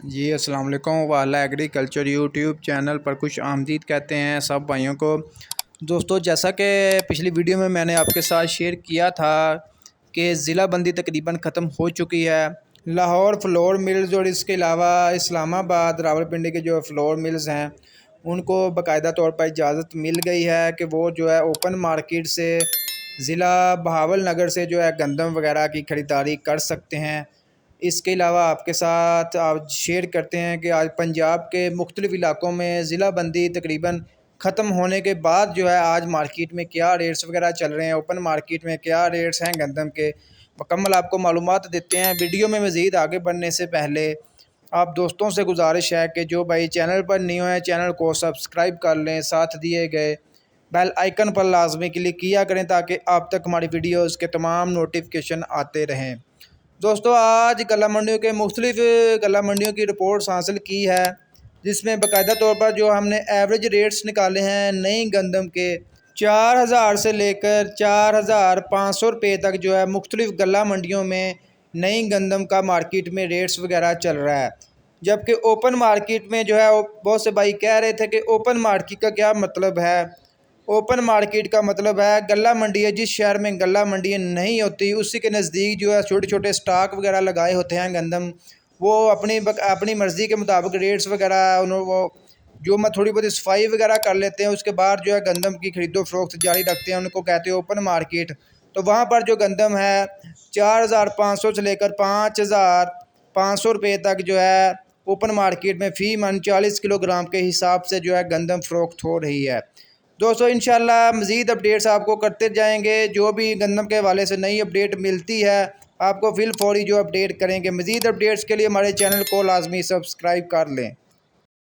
जी अस्सलाम वालेकुम। वाला एग्रीकल्चर यूट्यूब चैनल पर खुश आमदीद कहते हैं सब भाइयों को। दोस्तों, जैसा कि पिछली वीडियो में मैंने आपके साथ शेयर किया था कि ज़िला बंदी तकरीबन ख़त्म हो चुकी है। लाहौर फ्लोर मिल्स और इसके अलावा इस्लामाबाद रावलपिंडी के जो फ्लोर मिल्स हैं उनको बाकायदा तौर पर इजाज़त मिल गई है कि वो जो है ओपन मार्केट से ज़िला बहावल नगर से जो है गंदम वगैरह की ख़रीदारी कर सकते हैं। इसके अलावा आपके साथ आप शेयर करते हैं कि आज पंजाब के मुख्तलिफ़ इलाकों में ज़िला बंदी तकरीबन ख़त्म होने के बाद जो है आज मार्केट में क्या रेट्स वगैरह चल रहे हैं, ओपन मार्केट में क्या रेट्स हैं गंदम के, मुकम्मल आपको मालूमात देते हैं। वीडियो में मज़ीद आगे बढ़ने से पहले आप दोस्तों से गुजारिश है कि जो भाई चैनल पर नहीं हुए चैनल को सब्सक्राइब कर लें, साथ दिए गए बेल आइकन पर लाजमी क्लिक किया करें ताकि आप तक हमारी वीडियोज़ के तमाम नोटिफिकेशन आते रहें। दोस्तों, आज गला मंडियों के मुख्तलिफ गला मंडियों की रिपोर्ट्स हासिल की है जिसमें बाकायदा तौर पर जो हमने एवरेज रेट्स निकाले हैं नई गंदम के 4000 से लेकर 4500 रुपये तक जो है मुख्तलिफ गला मंडियों में नई गंदम का मार्केट में रेट्स वगैरह चल रहा है। जबकि ओपन मार्केट में जो है बहुत से भाई कह रहे थे कि ओपन मार्केट का क्या मतलब है। ओपन मार्केट का मतलब है गला मंडी है, जिस शहर में गला मंडी नहीं होती उसी के नज़दीक जो है छोटे छोटे स्टॉक वगैरह लगाए होते हैं गंदम। वो अपनी मर्ज़ी के मुताबिक रेट्स वगैरह वो जो मैं थोड़ी बहुत सफाई वगैरह कर लेते हैं उसके बाद जो है गंदम की खरीदो फरोख्त जारी रखते हैं, उनको कहते हैं ओपन मार्केट। तो वहाँ पर जो गंदम है 4500 से लेकर 5500 रुपये तक जो है ओपन मार्केट में फ़ी मन 40 किलोग्राम के हिसाब से जो है गंदम फरोख्त हो रही है। दोस्तों, इंशाल्लाह मज़ीद अपडेट्स आपको करते जाएंगे। जो भी गंदम के हवाले से नई अपडेट मिलती है आपको फिल फौरी जो अपडेट करेंगे। मज़ीद अपडेट्स के लिए हमारे चैनल को लाजमी सब्सक्राइब कर लें।